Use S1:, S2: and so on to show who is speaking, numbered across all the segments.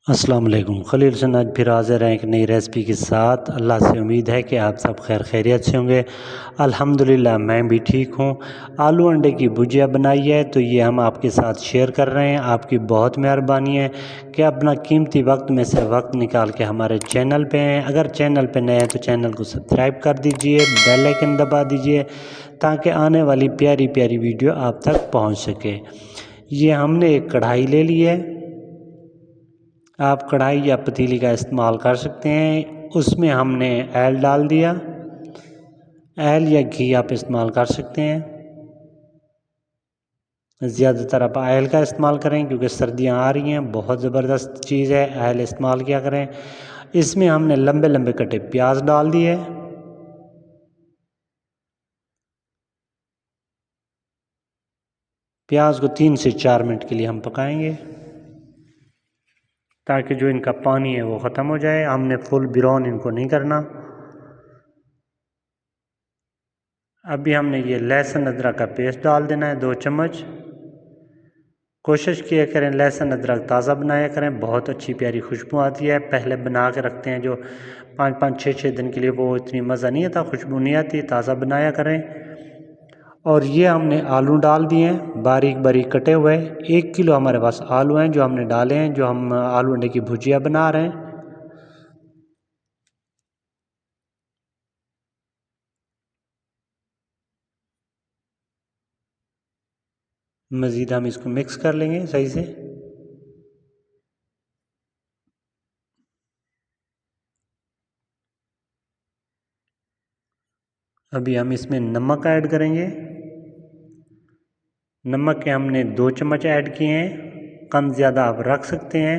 S1: अस्सलाम वालेकुम। खलील हसन आज फिर हाज़िर हैं एक नई रेसिपी के साथ। अल्लाह से उम्मीद है कि आप सब खैर खैरियत से होंगे। अल्हम्दुलिल्लाह मैं भी ठीक हूँ। आलू अंडे की भुजिया बनाई है तो ये हम आपके साथ शेयर कर रहे हैं। आपकी बहुत मेहरबानी है कि अपना कीमती वक्त में से वक्त निकाल के हमारे चैनल पे हैं। अगर चैनल पे नए हैं तो चैनल को सब्सक्राइब कर दीजिए, बेल आइकन दबा दीजिए ताकि आने वाली प्यारी प्यारी वीडियो आप तक पहुँच सके। ये हमने एक कढ़ाई ले ली है, आप कढ़ाई या पतीली का इस्तेमाल कर सकते हैं। उसमें हमने ऑयल डाल दिया, ऑयल या घी आप इस्तेमाल कर सकते हैं। ज़्यादातर आप ऑयल का इस्तेमाल करें क्योंकि सर्दियां आ रही हैं, बहुत ज़बरदस्त चीज़ है, ऑयल इस्तेमाल किया करें। इसमें हमने लंबे लंबे कटे प्याज डाल दिए, प्याज को 3 से 4 मिनट के लिए हम पकाएंगे ताकि जो इनका पानी है वो ख़त्म हो जाए। हमने फुल ब्राउन इनको नहीं करना। अभी हमने ये लहसुन अदरक का पेस्ट डाल देना है 2 चम्मच। कोशिश किया करें लहसुन अदरक ताज़ा बनाया करें, बहुत अच्छी प्यारी खुशबू आती है। पहले बना के रखते हैं जो 5-5 6-6 दिन के लिए, वो इतनी मज़ा नहीं आता, खुशबू नहीं आती। ताज़ा बनाया करें। और ये हमने आलू डाल दिए हैं बारीक बारीक कटे हुए। 1 किलो हमारे पास आलू हैं जो हमने डाले हैं, जो हम आलू अंडे की भुजिया बना रहे हैं। मज़ीद हम इसको मिक्स कर लेंगे सही से। अभी हम इसमें नमक ऐड करेंगे। नमक के हमने 2 चम्मच ऐड किए हैं, कम ज़्यादा आप रख सकते हैं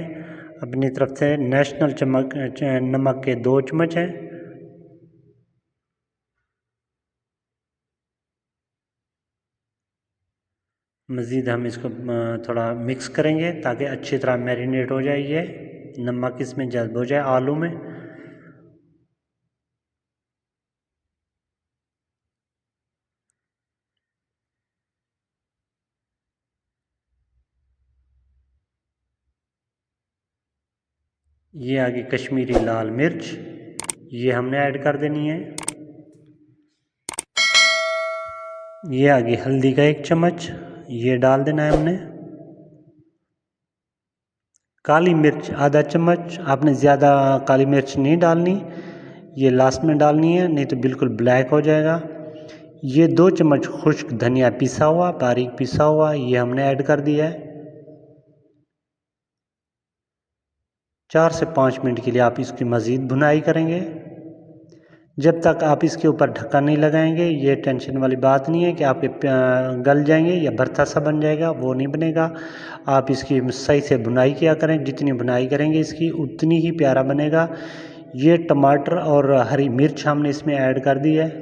S1: अपनी तरफ से। नेशनल नमक के 2 चम्मच हैं। मज़ीद हम इसको थोड़ा मिक्स करेंगे ताकि अच्छी तरह मैरिनेट हो जाए, ये नमक इसमें जज़्ब हो जाए आलू में। ये आगे कश्मीरी लाल मिर्च, ये हमने ऐड कर देनी है। ये आगे हल्दी का 1 चम्मच, ये डाल देना है हमने। काली मिर्च आधा चम्मच, आपने ज़्यादा काली मिर्च नहीं डालनी, ये लास्ट में डालनी है, नहीं तो बिल्कुल ब्लैक हो जाएगा। ये 2 चम्मच खुश्क धनिया पिसा हुआ, बारीक पिसा हुआ, ये हमने ऐड कर दिया है। 4 से 5 मिनट के लिए आप इसकी मज़ीद भुनाई करेंगे। जब तक आप इसके ऊपर ढक्कन नहीं लगाएंगे, ये टेंशन वाली बात नहीं है कि आपके गल जाएंगे या भरता सा बन जाएगा, वो नहीं बनेगा। आप इसकी सही से भुनाई किया करें, जितनी भुनाई करेंगे इसकी उतनी ही प्यारा बनेगा। ये टमाटर और हरी मिर्च हमने इसमें ऐड कर दी है।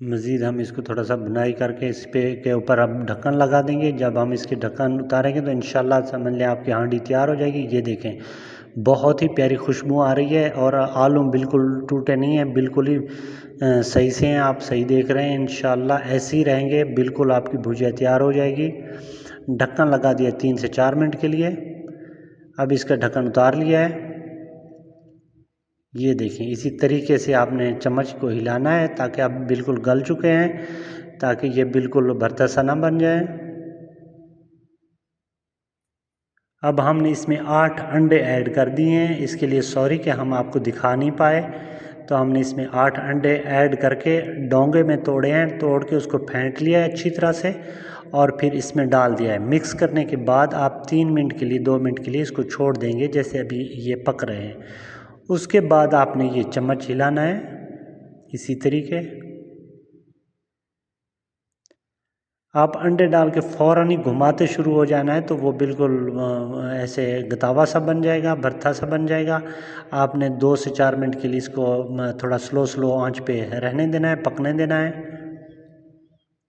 S1: मज़ीद हम इसको थोड़ा सा बुनाई करके इस पे के ऊपर अब ढक्कन लगा देंगे। जब हम इसके ढक्कन उतारेंगे तो इंशाल्लाह समझ लें आपकी हांडी तैयार हो जाएगी। ये देखें बहुत ही प्यारी खुशबू आ रही है और आलू बिल्कुल टूटे नहीं हैं, बिल्कुल ही सही से हैं। आप सही देख रहे हैं, इंशाल्लाह ऐसे ही रहेंगे, बिल्कुल आपकी भुजिया तैयार हो जाएगी। ढक्कन लगा दिया 3 से 4 मिनट के लिए। अब इसका ढक्कन उतार लिया है। ये देखें इसी तरीके से आपने चम्मच को हिलाना है ताकि आप बिल्कुल गल चुके हैं, ताकि ये बिल्कुल भरता सा ना बन जाए। अब हमने इसमें 8 अंडे ऐड कर दिए हैं। इसके लिए सॉरी कि हम आपको दिखा नहीं पाए, तो हमने इसमें 8 अंडे ऐड करके डोंगे में तोड़े हैं, तोड़ के उसको फेंट लिया है अच्छी तरह से और फिर इसमें डाल दिया है। मिक्स करने के बाद आप 3 मिनट के लिए 2 मिनट के लिए इसको छोड़ देंगे, जैसे अभी ये पक रहे हैं। उसके बाद आपने ये चम्मच हिलाना है इसी तरीके। आप अंडे डाल के फ़ौरन ही घुमाते शुरू हो जाना है तो वो बिल्कुल ऐसे गतावा सा बन जाएगा, भरता सा बन जाएगा। आपने 2 से 4 मिनट के लिए इसको थोड़ा स्लो आंच पे रहने देना है, पकने देना है।